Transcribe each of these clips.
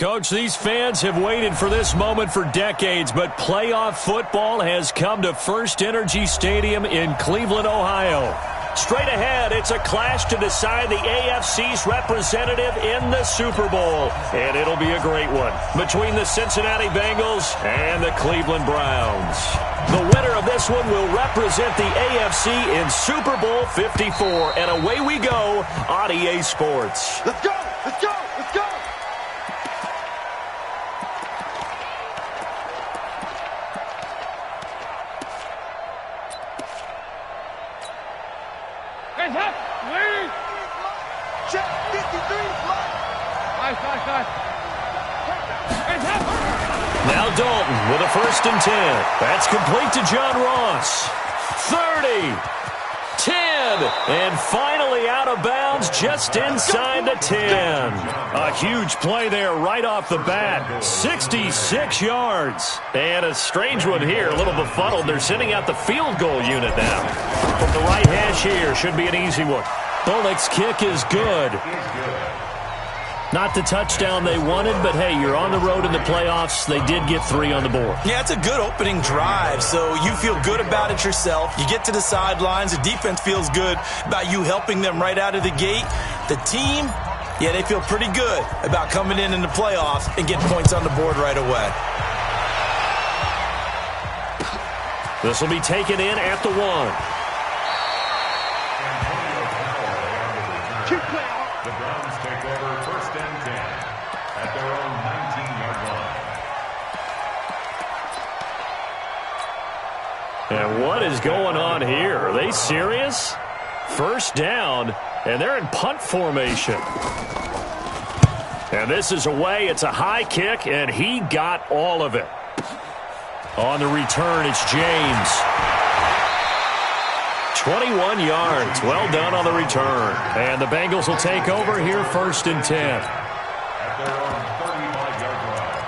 Coach, these fans have waited for this moment for decades, but playoff football has come to First Energy Stadium in Cleveland, Ohio. Straight ahead, it's a clash to decide the AFC's representative in the Super Bowl. And it'll be a great one between the Cincinnati Bengals and the Cleveland Browns. The winner of this one will represent the AFC in Super Bowl 54. And away we go on EA Sports. Let's go! Let's go! Let's go! Hands up! Lead! Check 53! Nice. Hands up! Now Dalton with a 1st and 10. That's complete to John Ross. 30. 10. And finally out of bounds just inside the 10. A huge play there right off the bat. 66 yards. And a strange one here, a little befuddled. They're sending out the field goal unit now. From the right hash here, should be an easy one. Bullock's kick is good. Not the touchdown they wanted, but hey, you're on the road in the playoffs. They did get 3 on the board. Yeah, it's a good opening drive, so you feel good about it yourself. You get to the sidelines. The defense feels good about you helping them right out of the gate. The team, yeah, they feel pretty good about coming in the playoffs and getting points on the board right away. This will be taken in at the 1. The Browns take over 1st and 10 at their own 19-yard line. And what is going on here? Are they serious? 1st down, and they're in punt formation. And this is away. It's a high kick, and he got all of it. On the return, it's James. 21 yards. Well done on the return. And the Bengals will take over here 1st and 10. At their own 35-yard line.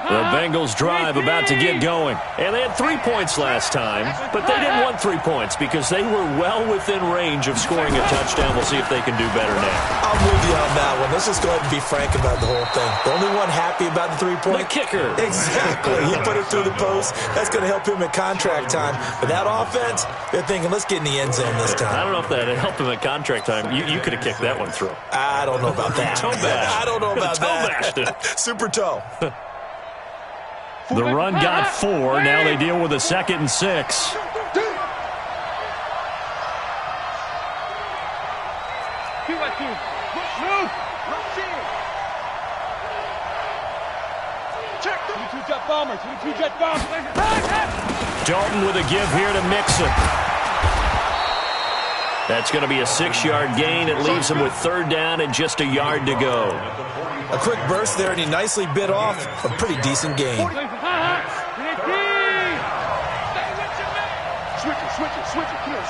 The Bengals drive about to get going. And they had 3 points last time, but they didn't want 3 points because they were well within range of scoring a touchdown. We'll see if they can do better now. I'm with you on that one. Let's just go ahead and be frank about the whole thing. The only one happy about the 3-point? The kicker. Exactly. He put it through the post. That's going to help him at contract time. But that offense, they're thinking, let's get in the end zone this time. I don't know if that helped him at contract time. You could have kicked that one through. I don't know about that. Toe bash. I don't know about that. Toe bashed it. Super toe. The run got 4. Now they deal with a 2nd and 6. Move! Check them! 22-jet bombers! 22-jet bombers! Dalton with a give here to Mixon. That's going to be a 6-yard gain. It leaves him with 3rd down and just a yard to go. A quick burst there, and he nicely bit off a pretty decent gain. Switch it, come here.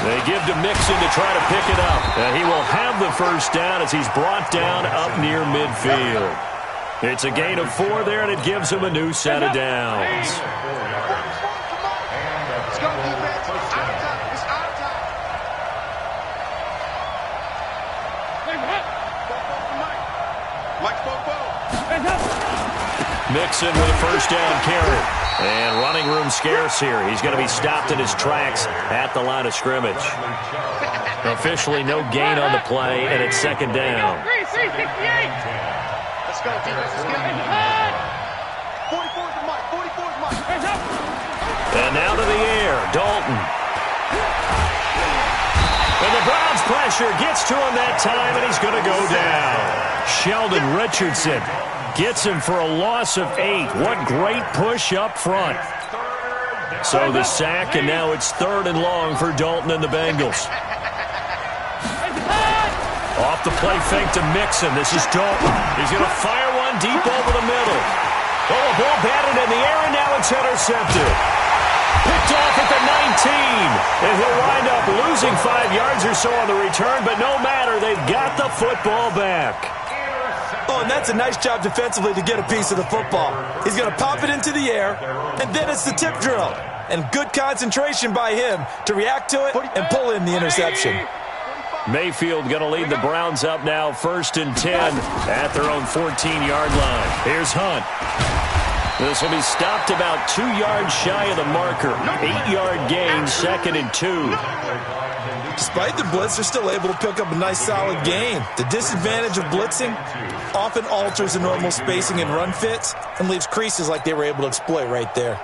They give to Mixon to try to pick it up. He will have the 1st down as he's brought down up near midfield. It's a gain of 4 there, and it gives him a new set of downs. Let's go, defense. It's out of time. It's out of time. Mike's both. Mixon with a 1st down carry. And running room scarce here. He's going to be stopped in his tracks at the line of scrimmage. Officially no gain on the play, and it's 2nd down. 368! Let's go, defense. Let's go. 44's the Mike. 44's Mike. And now to the air, Dalton. And the Browns pressure gets to him that time, and he's going to go down. Sheldon Richardson gets him for a loss of 8. What great push up front. So the sack, and now it's 3rd and long for Dalton and the Bengals. Off the play fake to Mixon. This is Dalton. He's going to fire one deep over the middle. Oh, a ball batted in the air, and now it's intercepted. Picked off at the 19. And he'll wind up losing 5 yards or so on the return, but no matter, they've got the football back. Oh, and that's a nice job defensively to get a piece of the football. He's going to pop it into the air, and then it's the tip drill. And good concentration by him to react to it and pull in the interception. Mayfield going to lead the Browns up now, 1st and 10 at their own 14-yard line. Here's Hunt. This will be stopped about 2 yards shy of the marker. 8-yard gain, 2nd and 2. Despite the blitz, they're still able to pick up a nice solid gain. The disadvantage of blitzing often alters the normal spacing and run fits and leaves creases like they were able to exploit right there.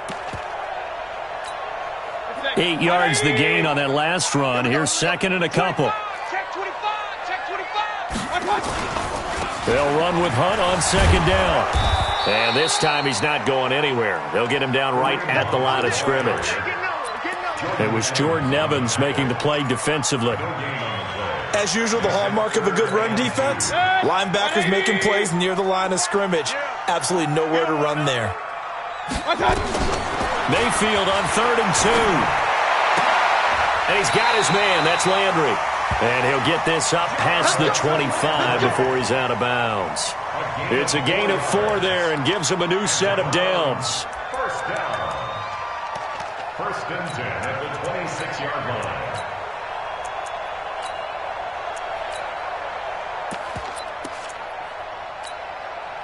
8 yards the gain on that last run. Here's 2nd and a couple. Check 25. Check 25. They'll run with Hunt on 2nd down. And this time he's not going anywhere. They'll get him down right at the line of scrimmage. It was Jordan Evans making the play defensively. As usual, the hallmark of a good run defense, linebackers making plays near the line of scrimmage. Absolutely nowhere to run there. Mayfield on 3rd and 2. And he's got his man. That's Landry. And he'll get this up past the 25 before he's out of bounds. It's a gain of 4 there and gives him a new set of downs. First down. 1st and 10 at the 26-yard line.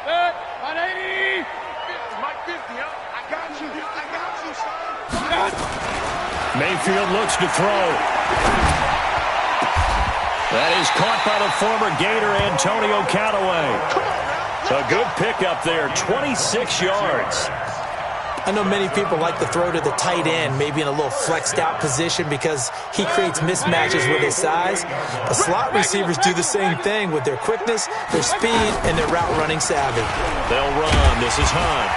Set. 180. Mike 50, huh? I got you, son. Mayfield looks to throw. That is caught by the former Gator Antonio Callaway. A good pickup there, 26 yards. I know many people like to throw to the tight end, maybe in a little flexed out position because he creates mismatches with his size. The slot receivers do the same thing with their quickness, their speed, and their route running savvy. They'll run. This is Hunt.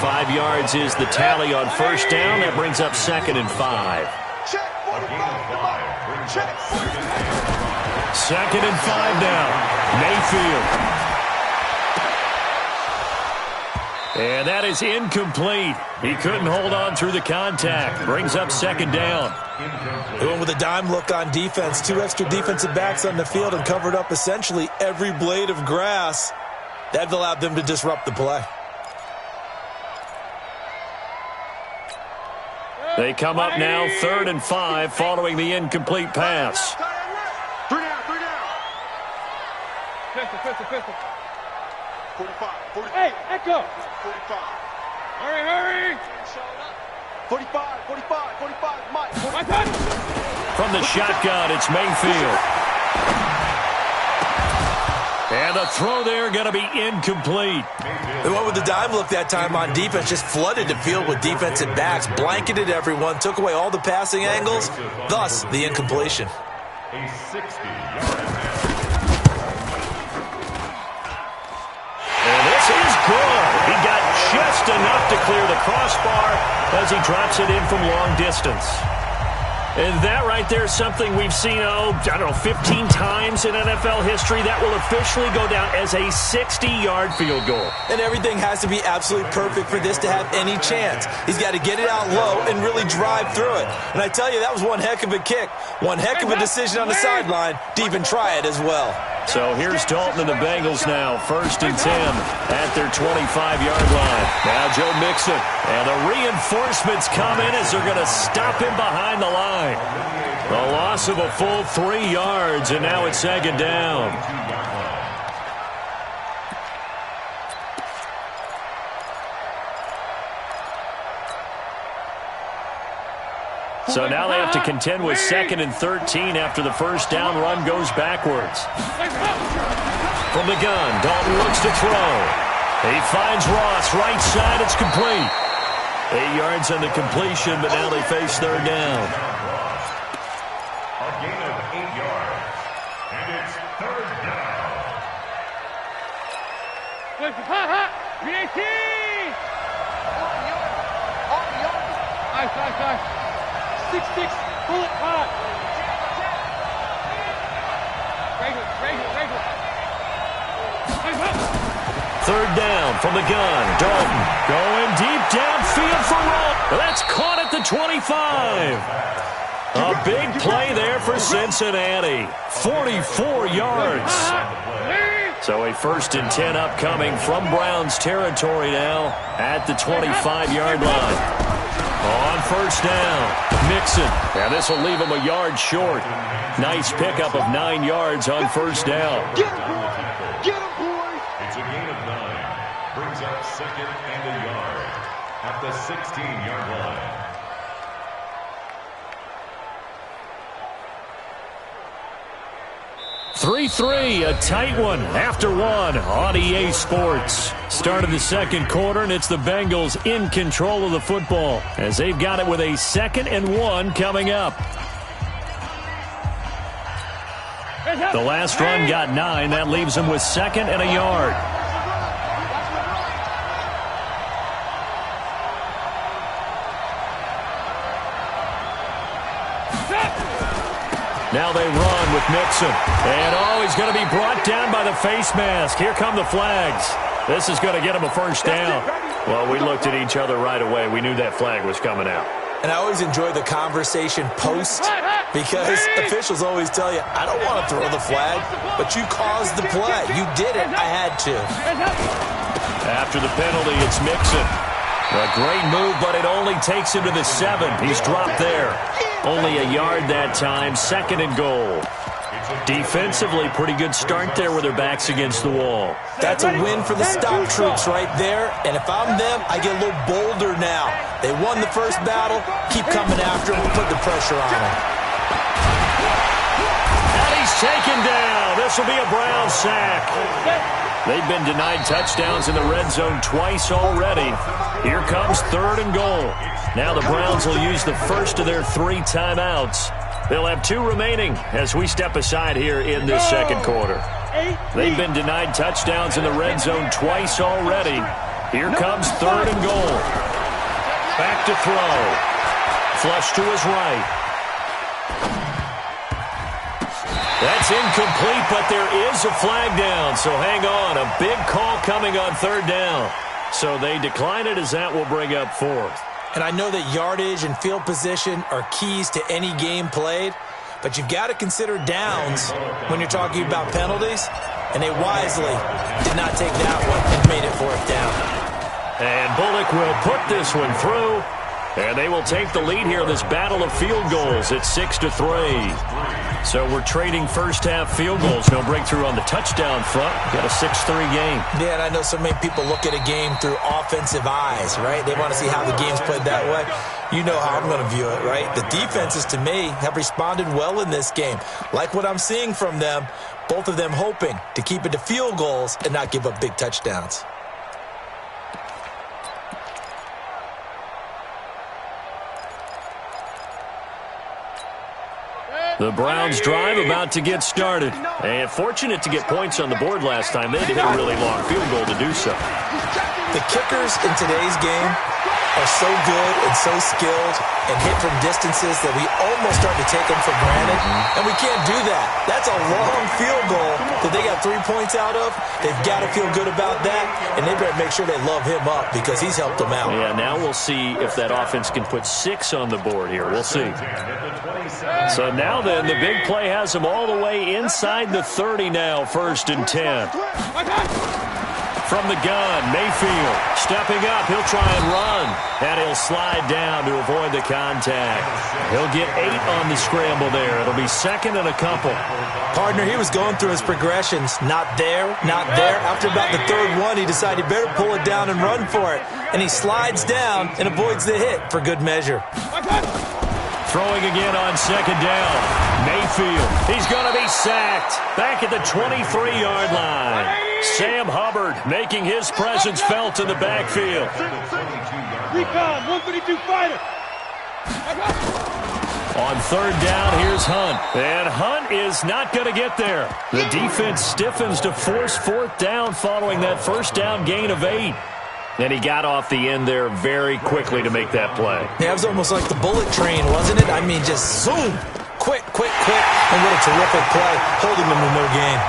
5 yards is the tally on 1st down. That brings up 2nd and 5. Check 45. Check 2nd and 5 now. Mayfield. And that is incomplete. He couldn't hold on through the contact. Brings up 2nd down. They went with a dime look on defense. 2 extra defensive backs on the field and covered up essentially every blade of grass. That allowed them to disrupt the play. They come up now 3rd and 5 following the incomplete pass. 3 down. Pistol. 45. Hey, echo. 45. Hurry. 45. Mike. 45. My touch. From the shotgun, it's Mayfield. And the throw there going to be incomplete. They went with the dime look that time on defense, just flooded the field with defensive backs, blanketed everyone, took away all the passing angles, thus the incompletion. A 60-yard And this is good. He got just enough to clear the crossbar as he drops it in from long distance. And that right there is something we've seen, 15 times in NFL history. That will officially go down as a 60-yard field goal. And everything has to be absolutely perfect for this to have any chance. He's got to get it out low and really drive through it. And I tell you, that was one heck of a kick. One heck of a decision on the sideline to even try it as well. So here's Dalton and the Bengals now, 1st and 10 at their 25-yard line. Now Joe Mixon, and the reinforcements come in as they're going to stop him behind the line. A loss of a full 3 yards, and now it's 2nd down. So now they have to contend with 2nd and 13 after the 1st down run goes backwards. From the gun, Dalton looks to throw. He finds Ross, right side, it's complete. 8 yards on the completion, but now they face 3rd down. A gain of 8 yards. And it's 3rd down. Nice. 6-6, bullet hot. Regular. 3rd down from the gun. Dalton going deep downfield for Ross. That's caught at the 25. A big play there for Cincinnati. 44 yards. So a 1st and 10 upcoming from Browns territory now at the 25-yard line. On 1st down, Mixon. Now this will leave him a yard short. Nice pickup of 9 yards on 1st down. Get him, boys! It's a gain of 9. Brings up 2nd and a yard at the 16-yard line. 3-3, a tight one after one on EA Sports. Start of the second quarter, and it's the Bengals in control of the football as they've got it with a 2nd and 1 coming up. The last run got 9. That leaves them with 2nd and a yard. Now they run with Mixon. And, he's going to be brought down by the face mask. Here come the flags. This is going to get him a 1st down. Well, we looked at each other right away. We knew that flag was coming out. And I always enjoy the conversation post because officials always tell you, I don't want to throw the flag, but you caused the play. You did it. I had to. After the penalty, it's Mixon. A great move, but it only takes him to the 7. He's dropped there. Only a yard that time, 2nd and goal. Defensively, pretty good start there with their backs against the wall. That's a win for the stop troops right there. And if I'm them, I get a little bolder now. They won the first battle. Keep coming after them. Put the pressure on them. And he's taken down. This will be a Brown sack. They've been denied touchdowns in the red zone twice already. Here comes 3rd and goal. Now the Browns will use the first of their 3 timeouts. They'll have 2 remaining as we step aside here in this second quarter. They've been denied touchdowns in the red zone twice already. Here comes 3rd and goal. Back to throw. Flush to his right. That's incomplete, but there is a flag down, so hang on. A big call coming on 3rd down. So they decline it as that will bring up 4th. And I know that yardage and field position are keys to any game played, but you've got to consider downs when you're talking about penalties, and they wisely did not take that one and made it 4th down. And Bullock will put this one through, and they will take the lead here in this battle of field goals at 6-3. So we're trading first-half field goals. No breakthrough on the touchdown front. Got a 6-3 game. Yeah, and I know so many people look at a game through offensive eyes, right? They want to see how the game's played that way. You know how I'm going to view it, right? The defenses, to me, have responded well in this game. Like what I'm seeing from them, both of them hoping to keep it to field goals and not give up big touchdowns. The Browns drive about to get started. And fortunate to get points on the board last time. They had to hit a really long field goal to do so. The kickers in today's game are so good and so skilled and hit from distances that we almost start to take them for granted. And we can't do that. That's a long field goal that they got 3 points out of. They've got to feel good about that, and they better make sure they love him up because he's helped them out. Yeah, now we'll see if that offense can put 6 on the board here. We'll see. So now then, the big play has them all the way inside the 30 now, 1st and 10. From the gun, Mayfield stepping up. He'll try and run, and he'll slide down to avoid the contact. He'll get 8 on the scramble there. It'll be 2nd and a couple. Partner, he was going through his progressions. Not there, not there. After about the 3rd one, he decided he better pull it down and run for it. And he slides down and avoids the hit for good measure. Throwing again on 2nd down. Mayfield, he's going to be sacked. Back at the 23-yard line. Sam Hubbard making his presence felt in the backfield. Recon, 132 fighter. On 3rd down, here's Hunt. And Hunt is not going to get there. The defense stiffens to force 4th down following that 1st down gain of 8. And he got off the end there very quickly to make that play. Yeah, it was almost like the bullet train, wasn't it? I mean, just zoom. Quick, quick, quick. And what a terrific play, holding them in no gain.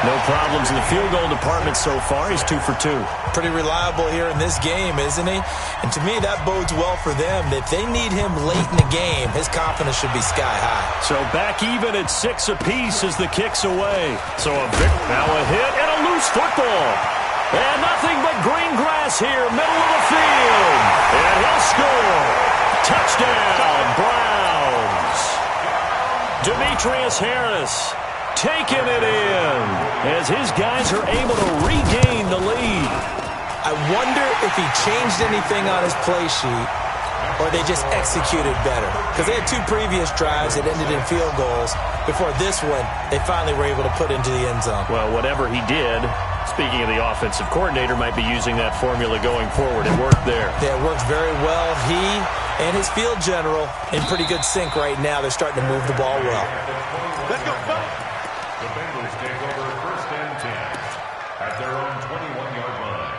No problems in the field goal department so far. He's 2 for 2. Pretty reliable here in this game, isn't he? And to me, that bodes well for them. If they need him late in the game, his confidence should be sky high. So back even at 6 apiece as the kick's away. So now a hit and a loose football. And nothing but green grass here, middle of the field. And he'll score. Touchdown, Browns. Demetrius Harris taking it in as his guys are able to regain the lead. I wonder if he changed anything on his play sheet or they just executed better. Because they had 2 previous drives that ended in field goals. Before this one, they finally were able to put into the end zone. Well, whatever he did, speaking of the offensive coordinator, might be using that formula going forward. It worked there. Yeah, it worked very well. He and his field general in pretty good sync right now. They're starting to move the ball well. Let's go, fellas. The Bengals take over 1st and 10 at their own 21-yard line.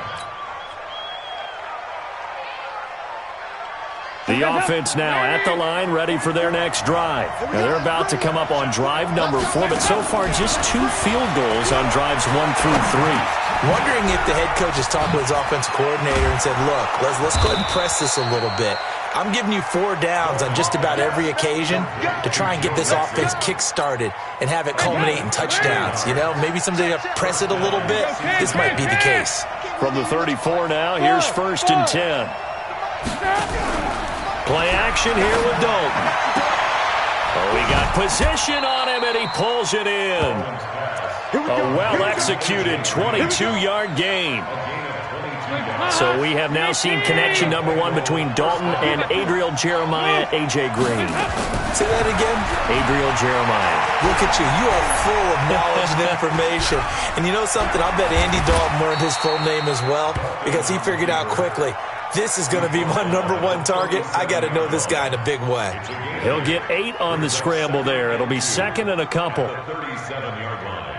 The offense now at the line, ready for their next drive. Now they're about to come up on drive number 4, but so far just 2 field goals on drives 1 through 3. Wondering if the head coach has talked with his offensive coordinator and said, look, let's go ahead and press this a little bit. I'm giving you 4 downs on just about every occasion to try and get this offense kick-started and have it culminate in touchdowns. You know, maybe someday to press it a little bit. This might be the case. From the 34 now, here's 1st and 10. Play action here with Dalton. Oh, he got position on him, and he pulls it in. A well-executed 22-yard gain. So we have now seen connection number 1 between Dalton and Adriel Jeremiah, A.J. Green. Say that again? Adriel Jeremiah. Look at you. You are full of knowledge and information. And you know something? I bet Andy Dalton learned his full name as well because he figured out quickly, this is going to be my number 1 target. I got to know this guy in a big way. He'll get 8 on the scramble there. It'll be 2nd and a couple. 37-yard line.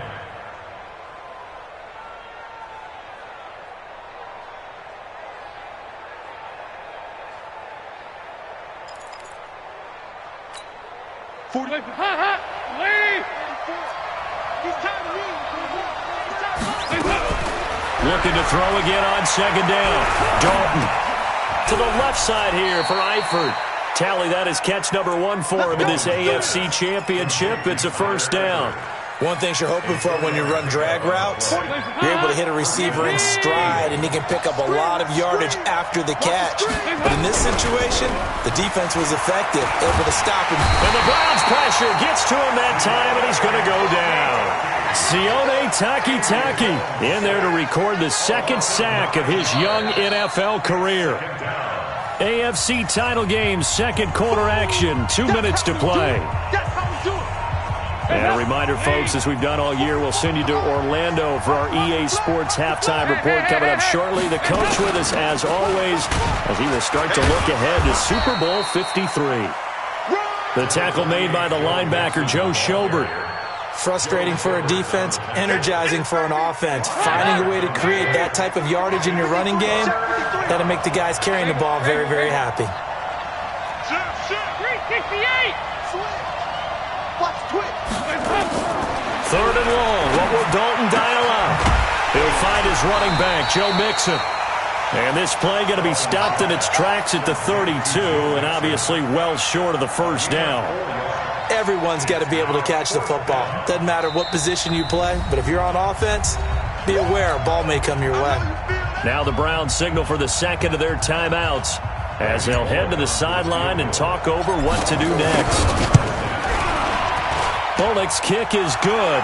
Looking to throw again on 2nd down. Dalton to the left side here for Eifert. Tally, that is catch number 1 for him in this AFC Championship. It's a 1st down. One thing you're hoping for when you run drag routes, you're able to hit a receiver in stride, and he can pick up a lot of yardage after the catch. But in this situation, the defense was effective, able to stop him. And the Browns pressure gets to him that time, and he's going to go down. Sione Takitaki in there to record the 2nd sack of his young NFL career. AFC title game, 2nd quarter action, 2 minutes to play. And a reminder, folks, as we've done all year, we'll send you to Orlando for our EA Sports halftime report coming up shortly. The coach with us, as always, as he will start to look ahead to Super Bowl 53. The tackle made by the linebacker, Joe Schobert. Frustrating for a defense, energizing for an offense. Finding a way to create that type of yardage in your running game, that'll make the guys carrying the ball very, very happy. 368! Third and long. What will Dalton dial up? He'll find his running back, Joe Mixon. And this play going to be stopped in its tracks at the 32, and obviously well short of the 1st down. Everyone's got to be able to catch the football. Doesn't matter what position you play, but if you're on offense, be aware a ball may come your way. Now the Browns signal for the 2nd of their timeouts as they'll head to the sideline and talk over what to do next. Bullock's kick is good,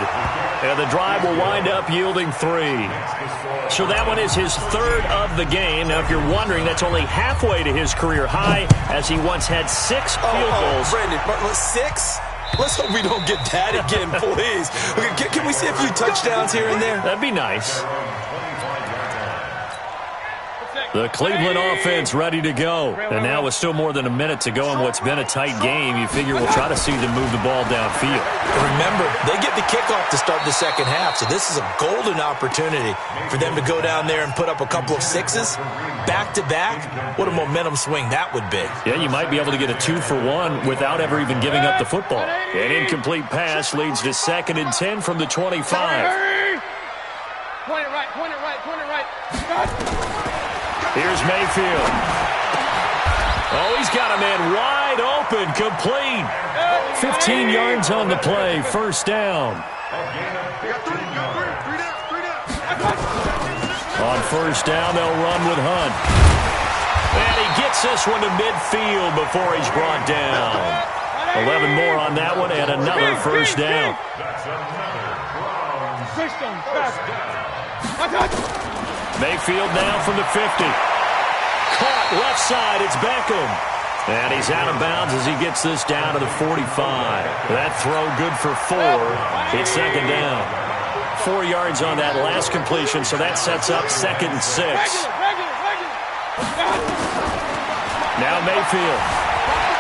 and the drive will wind up yielding 3. So that one is his 3rd of the game. Now, if you're wondering, that's only halfway to his career high, as he once had 6 field goals. Brandon, 6? Let's hope we don't get that again, please. Okay, can we see a few touchdowns here and there? That'd be nice. The Cleveland offense ready to go. And now with still more than a minute to go in what's been a tight game, you figure we'll try to see them move the ball downfield. Remember, they get the kickoff to start the 2nd half, so this is a golden opportunity for them to go down there and put up a couple of 6s back-to-back. What a momentum swing that would be. Yeah, you might be able to get a 2-for-1 without ever even giving up the football. An incomplete pass leads to 2nd and 10 from the 25. Point it right, point it right, point it right. Here's Mayfield. Oh, he's got a man wide open, complete. 15 yards on the play, first down. On first down, they'll run with Hunt. And he gets this one to midfield before he's brought down. 11 more on that one and another first down. Mayfield now from the 50. Caught left side, it's Beckham. And he's out of bounds as he gets this down to the 45. That throw good for 4. It's second down. 4 yards on that last completion, so that sets up 2nd and 6. Now Mayfield.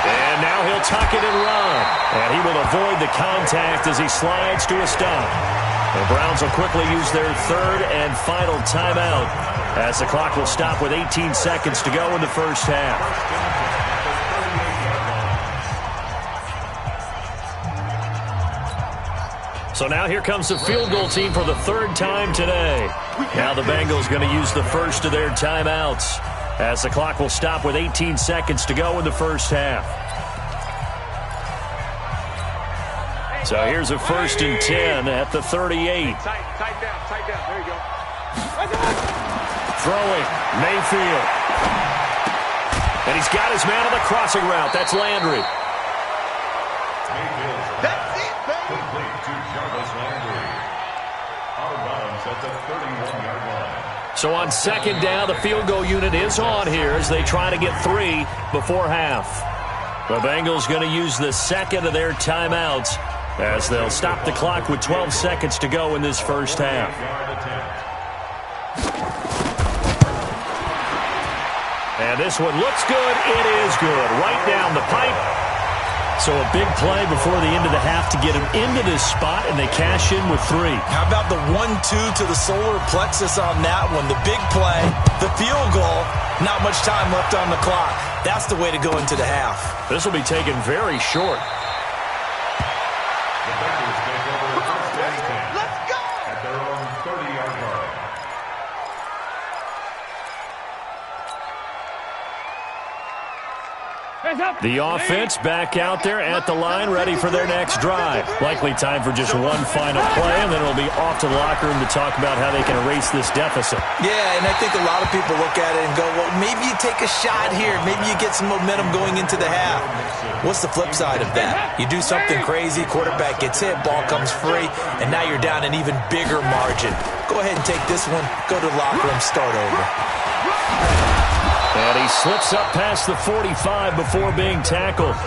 And now he'll tuck it and run. And he will avoid the contact as he slides to a stop. The Browns will quickly use their 3rd and final timeout as the clock will stop with 18 seconds to go in the first half. So now here comes the field goal team for the 3rd time today. Now the Bengals going to use the first of their timeouts as the clock will stop with 18 seconds to go in the first half. So here's a 1st and 10 at the 38. Tight down. There you go. Throwing, Mayfield. And he's got his man on the crossing route. That's Landry. That's it, baby. Complete to Jarvis Landry. Out of bounds at the 31-yard line. So on second down, the field goal unit is on here as they try to get 3 before half. The Bengals going to use the 2nd of their timeouts as they'll stop the clock with 12 seconds to go in this first half. And this one looks good. It is good. Right down the pipe. So a big play before the end of the half to get him into this spot, and they cash in with 3. How about the 1-2 to the solar plexus on that one? The big play, the field goal, not much time left on the clock. That's the way to go into the half. This will be taken very short. The Bengals take over first and 10 Let's go. at their own 30-yard line. The offense back out there at the line, ready for their next drive. Likely time for just one final play, and then it'll be off to the locker room to talk about how they can erase this deficit. Yeah, and I think a lot of people look at it and go, well, maybe you take a shot here. Maybe you get some momentum going into the half. What's the flip side of that? You do something crazy, quarterback gets hit, ball comes free, and now you're down an even bigger margin. Go ahead and take this one, go to the locker room, start over. And he slips up past the 45 before being tackled.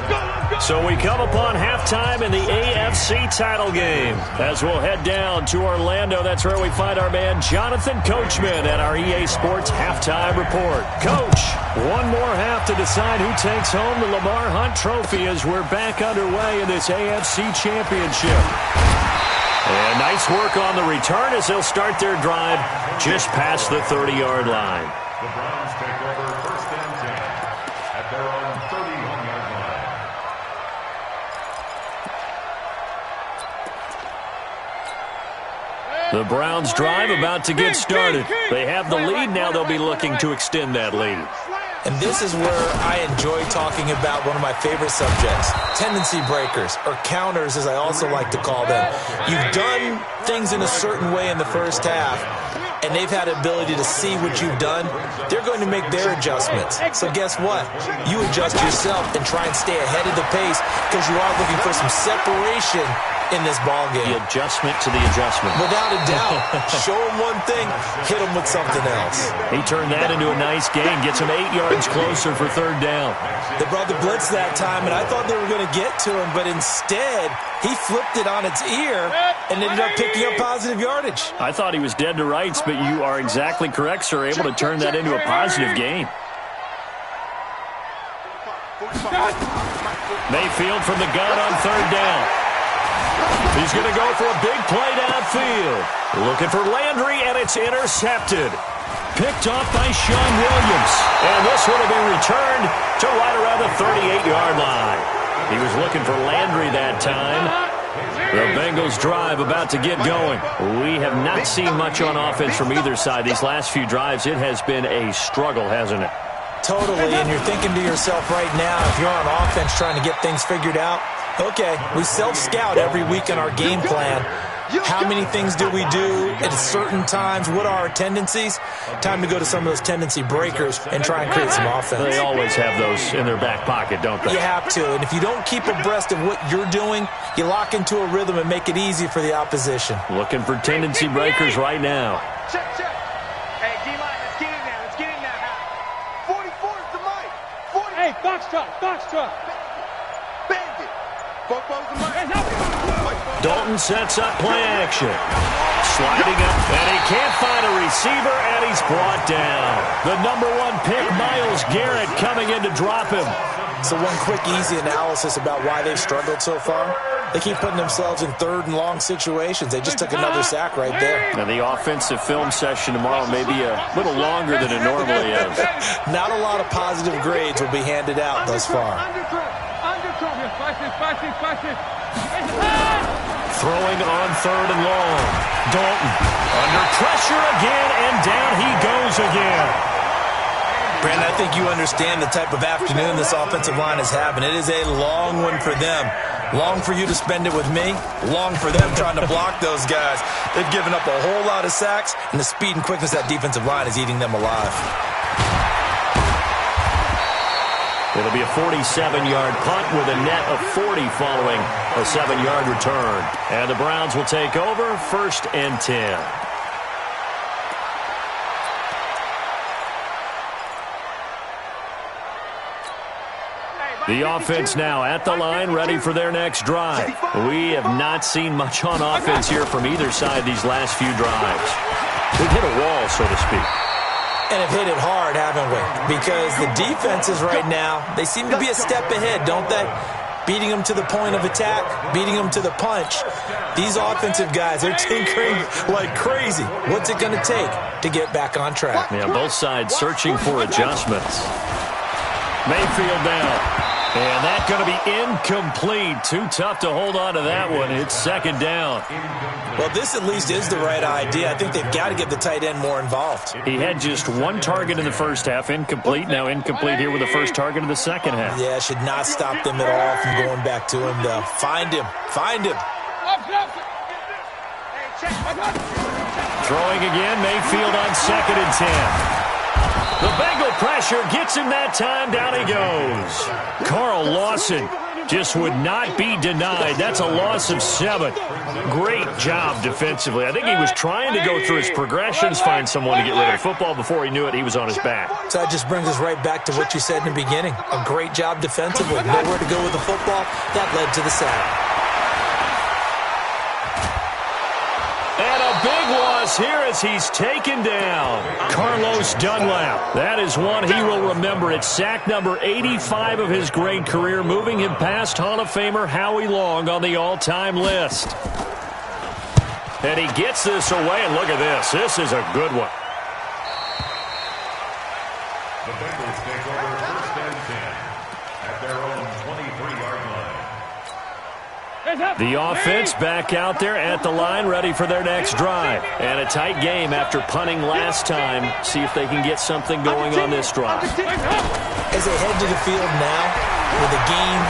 So we come upon halftime in the AFC title game. As we'll head down to Orlando, that's where we find our man Jonathan Coachman at our EA Sports Halftime Report. Coach, one more half to decide who takes home the Lamar Hunt Trophy as we're back underway in this AFC Championship. And nice work on the return as they'll start their drive just past the 30-yard line. The Browns take over first and 10 at their own 31-yard line. The Browns drive about to get started. They have the lead. Now they'll be looking to extend that lead. And this is where I enjoy talking about one of my favorite subjects, tendency breakers, or counters as I also like to call them. You've done things in a certain way in the first half, and they've had the ability to see what you've done. They're going to make their adjustments. So guess what? You adjust yourself and try and stay ahead of the pace because you are looking for some separation in this ball game. The adjustment to the adjustment. Without a doubt. Show them one thing, hit them with something else. He turned that into a nice gain, gets him 8 yards closer for third down. They brought the blitz that time, and I thought they were going to get to him, but instead, he flipped it on its ear and ended up picking up positive yardage. I thought he was dead to rights, but you are exactly correct, sir, able to turn that into a positive gain. Mayfield from the gun on third down. He's going to go for a big play downfield. Looking for Landry, and it's intercepted. Picked off by Sean Williams. And this one will be returned to right around the 38-yard line. He was looking for Landry that time. The Bengals drive about to get going. We have not seen much on offense from either side. These last few drives, it has been a struggle, hasn't it? Totally, and you're thinking to yourself right now, if you're on offense trying to get things figured out, okay, we self-scout every week in our game plan. How many things do we do at certain times? What are our tendencies? Time to go to some of those tendency breakers and try and create some offense. They always have those in their back pocket, don't they? You have to, and if you don't keep abreast of what you're doing, you lock into a rhythm and make it easy for the opposition. Looking for tendency breakers right now. Check. Hey, D-line, let's get in there. Let's get in there. 44 is the mic. 40. Hey, box truck. Bandit. Bobo's the mic. Dalton sets up play action. Sliding up, and he can't find a receiver, and he's brought down. The number 1 pick, Myles Garrett, coming in to drop him. So one quick, easy analysis about why they've struggled so far. They keep putting themselves in third and long situations. They just took another sack right there. Now, the offensive film session tomorrow may be a little longer than it normally is. Not a lot of positive grades will be handed out thus far. Throwing on third and long. Dalton under pressure again, and down he goes again. Brandon, I think you understand the type of afternoon this offensive line is having. It is a long one for them. Long for you to spend it with me. Long for them trying to block those guys. They've given up a whole lot of sacks, and the speed and quickness of that defensive line is eating them alive. It'll be a 47-yard punt with a net of 40 following a 7-yard return. And the Browns will take over, 1st and 10. The offense now at the line, ready for their next drive. We have not seen much on offense here from either side these last few drives. We've hit a wall, so to speak. And have hit it hard, haven't we? Because the defenses right now, they seem to be a step ahead, don't they? Beating them to the point of attack, beating them to the punch. These offensive guys, they're tinkering like crazy. What's it going to take to get back on track? Yeah, both sides searching for adjustments. Mayfield down. And that's going to be incomplete. Too tough to hold on to that one. It's 2nd down. Well, this at least is the right idea. I think they've got to get the tight end more involved. He had just 1 target in the first half. Incomplete. Now incomplete here with the first target of the second half. Yeah, should not stop them at all from going back to him, though. Find him. Throwing again. Mayfield on 2nd and 10. The Bengal pressure gets him that time. Down he goes. Carl Lawson just would not be denied. That's a loss of 7. Great job defensively. I think he was trying to go through his progressions, find someone to get rid of the football. Before he knew it, he was on his back. So that just brings us right back to what you said in the beginning. A great job defensively. Nowhere to go with the football. That led to the sack. And a big loss here as he's taken down. Carlos Dunlap. That is one he will remember. It's sack number 85 of his great career, moving him past Hall of Famer Howie Long on the all-time list. And he gets this away, and look at this. This is a good one. The Bengals take over 1st and 10 at their own 23-yard line. The offense back out there at the line, ready for their next drive. And a tight game after punting last time. See if they can get something going on this drive. As they head to the field now, with the game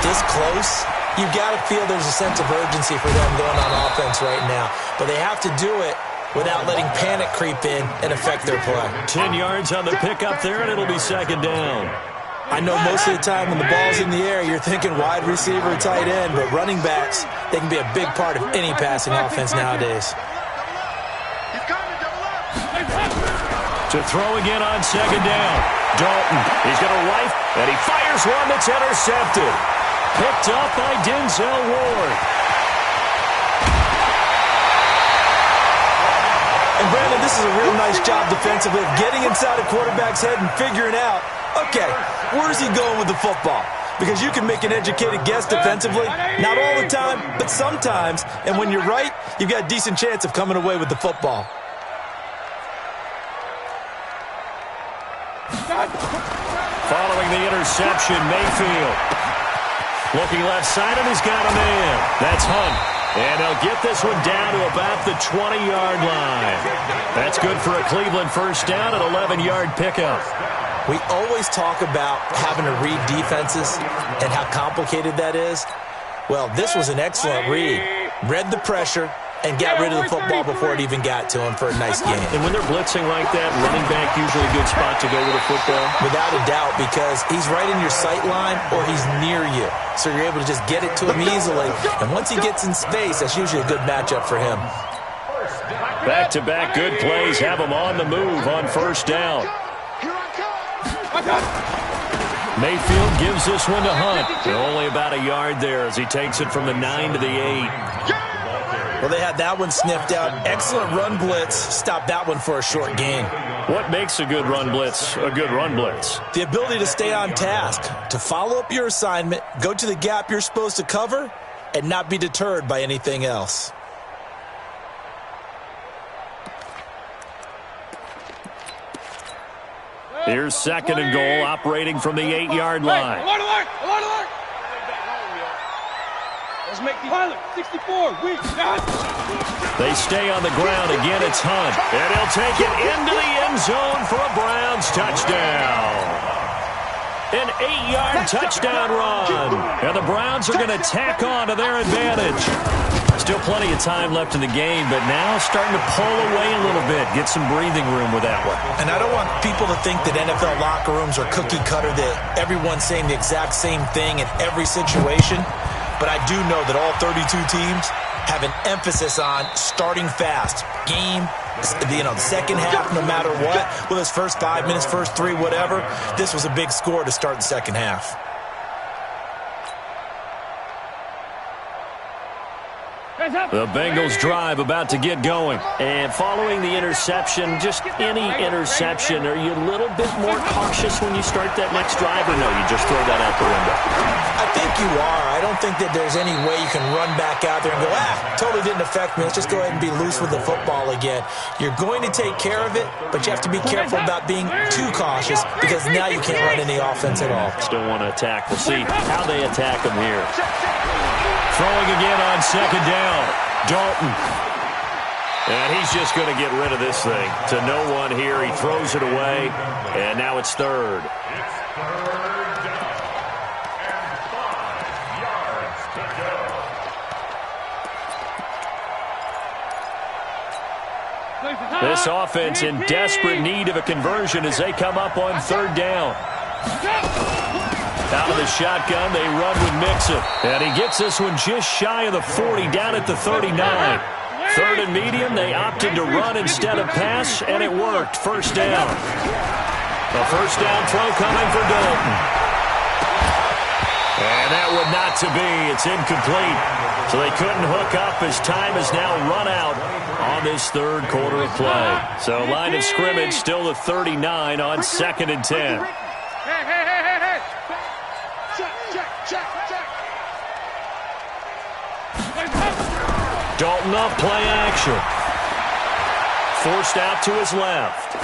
this close, you've got to feel there's a sense of urgency for them going on offense right now. But they have to do it without letting panic creep in and affect their play. 10 yards on the pickup there, and it'll be 2nd down. I know most of the time when the ball's in the air, you're thinking wide receiver, tight end, but running backs, they can be a big part of any passing offense nowadays. To throw again on 2nd down. Dalton, he's got a right, and he fires one that's intercepted. Picked up by Denzel Ward. And Brandon, this is a real nice job defensively of getting inside a quarterback's head and figuring out, okay, where's he going with the football? Because you can make an educated guess defensively. Not all the time, but sometimes. And when you're right, you've got a decent chance of coming away with the football. Following the interception, Mayfield. Looking left side, and he's got a man. That's Hunt. And they'll get this one down to about the 20-yard line. That's good for a Cleveland first down, an 11-yard pickup. We always talk about having to read defenses and how complicated that is. Well, this was an excellent read. Read the pressure and got rid of the football before it even got to him for a nice game. And when they're blitzing like that, running back usually a good spot to go with the football? Without a doubt, because he's right in your sight line or he's near you. So you're able to just get it to him easily. And once he gets in space, that's usually a good matchup for him. Back-to-back good plays have him on the move on first down. Mayfield gives this one to Hunt. Only about a yard there as he takes it from the 9 to the 8. Well, they had that one sniffed out. Excellent run blitz. Stopped that one for a short gain. What makes a good run blitz a good run blitz? The ability to stay on task, to follow up your assignment, go to the gap you're supposed to cover, and not be deterred by anything else. Here's second and goal, operating from the 8-yard line. Let's make the pilot 64. They stay on the ground. Again, it's Hunt. And he'll take it into the end zone for a Browns touchdown. An 8-yard touchdown run. And the Browns are going to tack on to their advantage. Still plenty of time left in the game, but now starting to pull away a little bit. Get some breathing room with that one. And I don't want people to think that NFL locker rooms are cookie cutter, that everyone's saying the exact same thing in every situation. But I do know that all 32 teams have an emphasis on starting fast. Game, the second half, no matter what. Well, it's first 5 minutes, first 3, whatever. This was a big score to start the second half. The Bengals drive about to get going. And following the interception, just any interception, are you a little bit more cautious when you start that next drive, or no, you just throw that out the window? I think you are. I don't think that there's any way you can run back out there and go, totally didn't affect me. Let's just go ahead and be loose with the football again. You're going to take care of it, but you have to be careful about being too cautious because now you can't run any offense at all. Still want to attack. We'll see how they attack them here. Throwing again on second down. Dalton. And he's just going to get rid of this thing. To no one here. He throws it away. And now it's third. It's third down. And 5 yards to go. This offense in desperate need of a conversion as they come up on third down. Out of the shotgun, they run with Mixon. And he gets this one just shy of the 40, down at the 39. Third and medium, they opted to run instead of pass, and it worked. First down. A first down throw coming for Dalton. And that would not to be. It's incomplete. So they couldn't hook up as time has now run out on this third quarter of play. So line of scrimmage still the 39 on 2nd and 10. Dalton up, play action. Forced out to his left.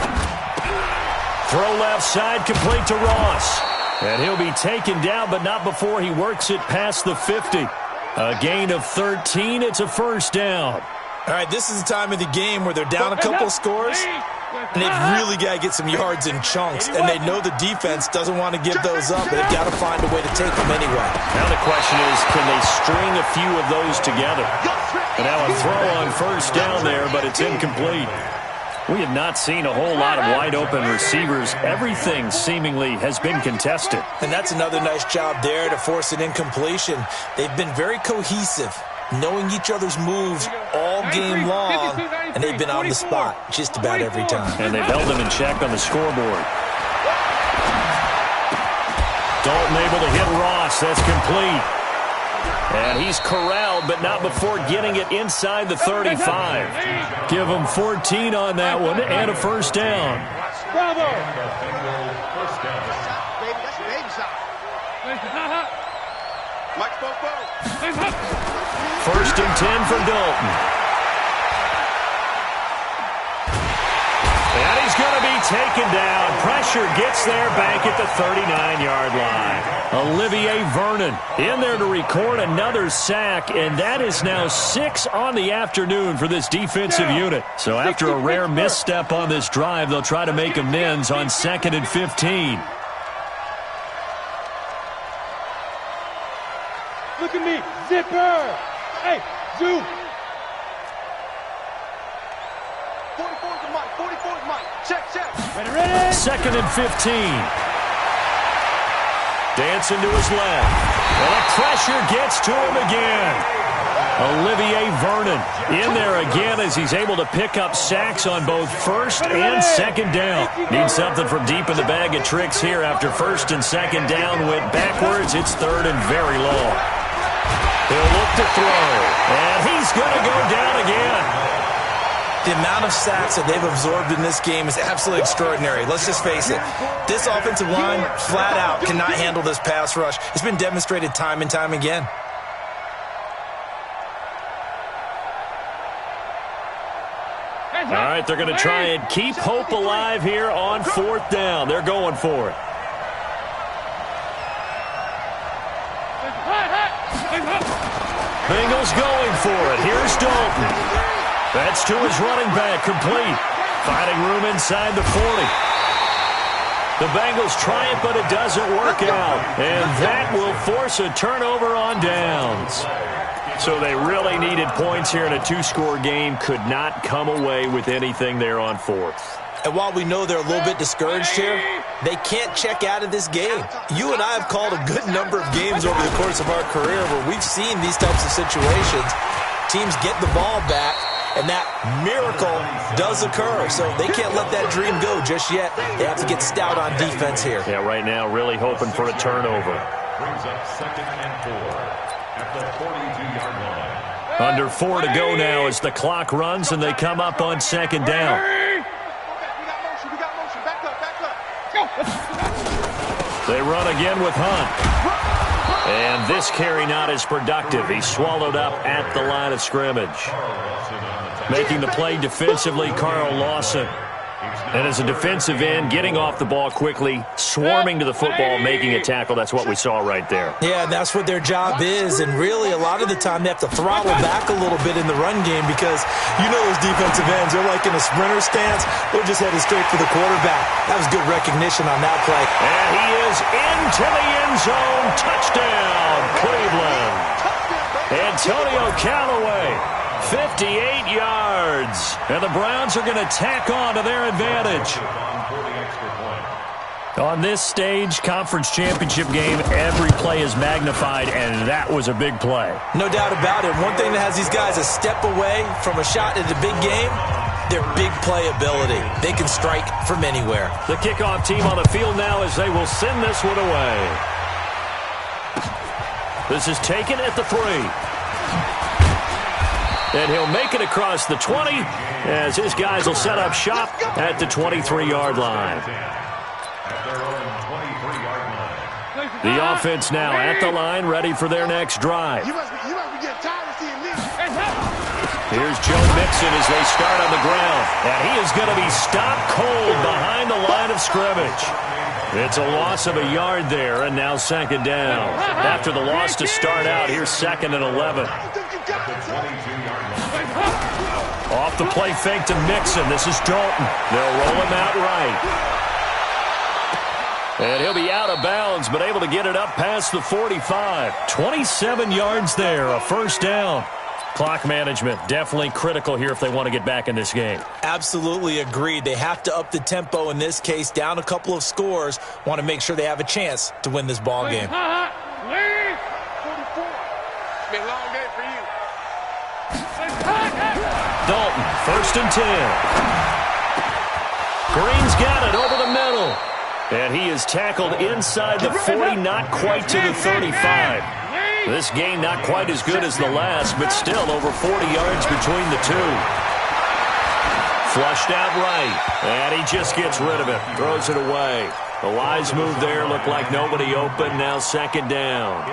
Throw left side, complete to Ross. And he'll be taken down, but not before he works it past the 50. A gain of 13, it's a first down. All right, this is the time of the game where they're down a couple scores, and they've really got to get some yards in chunks, and they know the defense doesn't want to give those up, but they've got to find a way to take them anyway. Now the question is, can they string a few of those together? And now a throw on first down there, but it's incomplete. We have not seen a whole lot of wide-open receivers. Everything seemingly has been contested. And that's another nice job there to force an incompletion. They've been very cohesive, knowing each other's moves all game long, and they've been on the spot just about every time. And they've held them in check on the scoreboard. Dalton able to hit Ross. That's complete. And he's corralled, but not before getting it inside the 35. Give him 14 on that one and a first down. Bravo! Baby, that's baby shot. Mike Popo. First and 10 for Dalton. And he's going to be taken down. Pressure gets there back at the 39-yard line. Olivier Vernon in there to record another sack, and that is now 6 on the afternoon for this defensive unit. So after a rare misstep on this drive, they'll try to make amends on 2nd and 15. Look at me. Zipper. Hey, Zoom. 44's the mic. 44's mic. Check. Ready. 2nd and 15. Dancing to his left. And the pressure gets to him again. Olivier Vernon in there again as he's able to pick up sacks on both 1st and 2nd down. Need something from deep in the bag of tricks here after 1st and 2nd down went backwards. It's 3rd and very long. He'll look to throw, and he's going to go down again. The amount of sacks that they've absorbed in this game is absolutely extraordinary. Let's just face it. This offensive line, flat out, cannot handle this pass rush. It's been demonstrated time and time again. All right, they're going to try and keep hope alive here on 4th down. They're going for it. Bengals going for it. Here's Dalton. That's to his running back, complete. Finding room inside the 40. The Bengals try it, but it doesn't work out. And that will force a turnover on downs. So they really needed points here in a 2-score game. Could not come away with anything there on 4th. And while we know they're a little bit discouraged here, they can't check out of this game. You and I have called a good number of games over the course of our career where we've seen these types of situations. Teams get the ball back, and that miracle does occur. So they can't let that dream go just yet. They have to get stout on defense here. Yeah, right now really hoping for a turnover. Brings up 2nd and 4 at the 42-yard line. Under 4 to go now as the clock runs, and they come up on 2nd down. We got motion. Back up. They run again with Hunt. And this carry not as productive. He's swallowed up at the line of scrimmage. Making the play defensively, Carl Lawson. And as a defensive end, getting off the ball quickly, swarming to the football, making a tackle. That's what we saw right there. Yeah, that's what their job is. And really, a lot of the time, they have to throttle back a little bit in the run game because you know those defensive ends, they're like in a sprinter stance. They're just headed straight for the quarterback. That was good recognition on that play. And he is into the end zone. Touchdown, Cleveland. Antonio Callaway. 58 yards. And the Browns are going to tack on to their advantage. On this stage, conference championship game, every play is magnified, and that was a big play. No doubt about it. One thing that has these guys a step away from a shot at the big game, their big play ability. They can strike from anywhere. The kickoff team on the field now as they will send this one away. This is taken at the 3. And he'll make it across the 20 as his guys will set up shop at the 23-yard line. The offense now at the line, ready for their next drive. You must be getting tired of seeing this. Here's Joe Mixon as they start on the ground. And he is going to be stopped cold behind the line of scrimmage. It's a loss of a yard there, and now 2nd down. After the loss to start out, here's 2nd and 11. Off the play fake to Mixon. This is Dalton. They'll roll him out right. And he'll be out of bounds, but able to get it up past the 45. 27 yards there, a 1st down. Clock management, definitely critical here if they want to get back in this game. Absolutely agreed. They have to up the tempo in this case, down a couple of scores. Want to make sure they have a chance to win this ball game. 44. Been a long day for you. Dalton, 1st and 10. Green's got it over the middle. And he is tackled inside the 40, not quite to the 35. This game not quite as good as the last, but still over 40 yards between the two. Flushed out right, and he just gets rid of it, throws it away. A wise move there. Looked like nobody open. Now second down.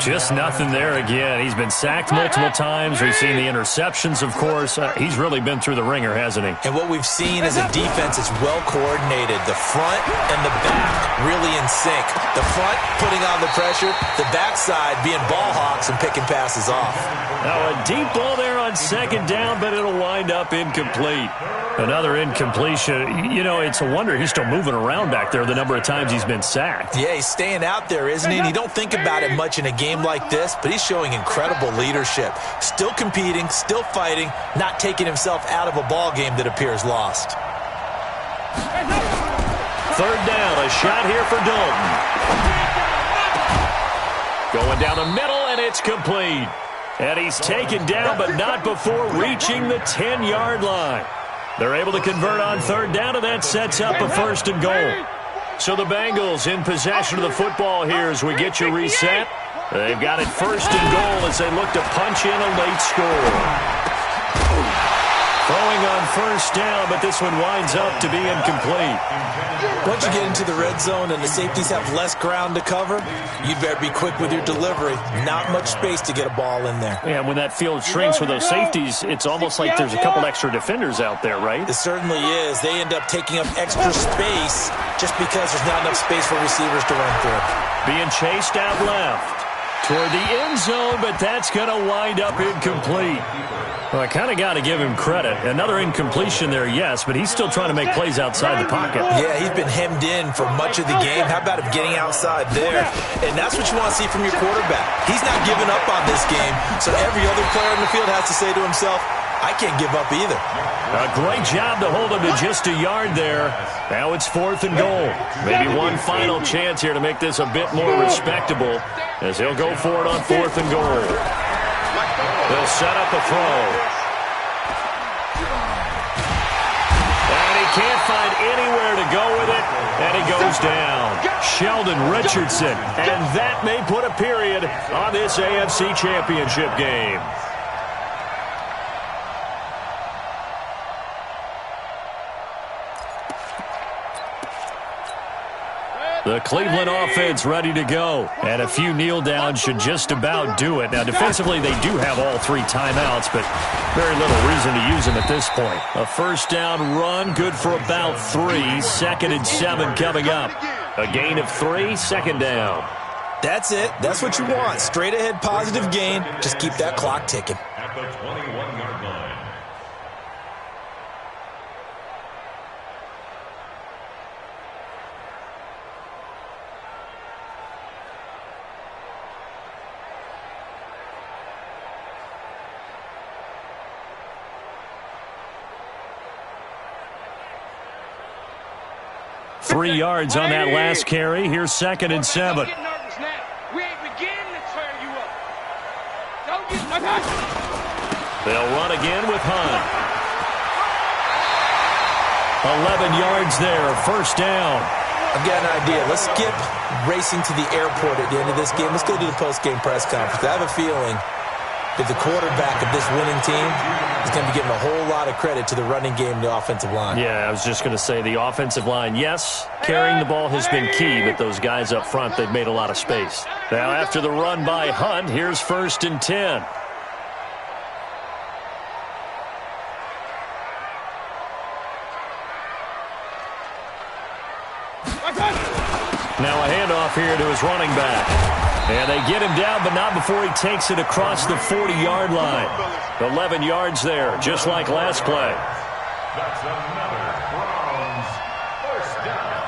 Just nothing there again. He's been sacked multiple times. We've seen the interceptions, of course. He's really been through the ringer, hasn't he? And what we've seen is a defense that's well coordinated. The front and the back really in sync. The front putting on the pressure. The backside being ball hawks and picking passes off. Now a deep ball there on second down, but it'll wind up incomplete. Another incompletion. You know, it's a wonder he's still moving around back there the number of times he's been sacked. Yeah, he's staying out there, isn't he? And you don't think about it much in a game like this, but he's showing incredible leadership. Still competing, still fighting, not taking himself out of a ball game that appears lost. Third down, a shot here for Dalton. Going down the middle, and it's complete. And he's taken down, but not before reaching the 10-yard line. They're able to convert on third down, and that sets up a first and goal. So the Bengals in possession of the football here as we get you reset. They've got it first and goal as they look to punch in a late score. Throwing on first down, but this one winds up to be incomplete. Once you get into the red zone and the safeties have less ground to cover, you'd better be quick with your delivery. Not much space to get a ball in there. Yeah, when that field shrinks with those safeties, it's almost like there's a couple extra defenders out there, right? It certainly is. They end up taking up extra space just because there's not enough space for receivers to run through. Being chased out left toward the end zone, but that's going to wind up incomplete. Well, I kind of got to give him credit. Another incompletion there, yes, but he's still trying to make plays outside the pocket. Yeah, he's been hemmed in for much of the game. How about him getting outside there? And that's what you want to see from your quarterback. He's not giving up on this game, so every other player in the field has to say to himself, I can't give up either. A great job to hold him to just a yard there. Now it's fourth and goal. Maybe one final chance here to make this a bit more respectable as he'll go for it on fourth and goal. They'll set up a throw. And he can't find anywhere to go with it, and he goes down. Sheldon Richardson, and that may put a period on this AFC Championship game. The Cleveland offense ready to go. And a few kneel downs should just about do it. Now, defensively, they do have all three timeouts, but very little reason to use them at this point. A first down run, good for about 3. Second and 7 coming up. A gain of 3, second down. That's it. That's what you want. Straight ahead positive gain. Just keep that clock ticking. At the 21-yard line. Three yards on that last carry. Here's second and 7. We ain't beginning to tear you up. Don't get They'll run again with Hunt. 11 yards there, first down. I've got an idea. Let's skip racing to the airport at the end of this game. Let's go to the post-game press conference. I have a feeling that the quarterback of this winning team is going to be giving a whole lot of credit to the running game and the offensive line. Yeah, I was just going to say the offensive line, yes, carrying the ball has been key, but those guys up front, they've made a lot of space. Now after the run by Hunt, here's first and 10. Now a handoff here to his running back. And they get him down, but not before he takes it across the 40-yard line. 11 yards there, just like last play. That's another Browns first down.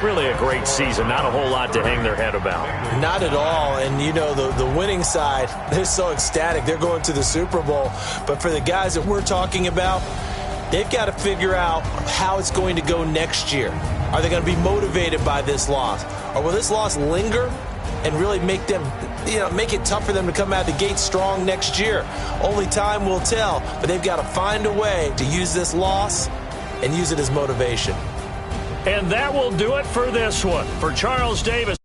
Really a great season. Not a whole lot to hang their head about. Not at all. And, you know, the winning side, they're so ecstatic. They're going to the Super Bowl. But for the guys that we're talking about, they've got to figure out how it's going to go next year. Are they going to be motivated by this loss? Or will this loss linger and really make them, make it tough for them to come out the gate strong next year? Only time will tell. But they've got to find a way to use this loss and use it as motivation. And that will do it for this one. For Charles Davis.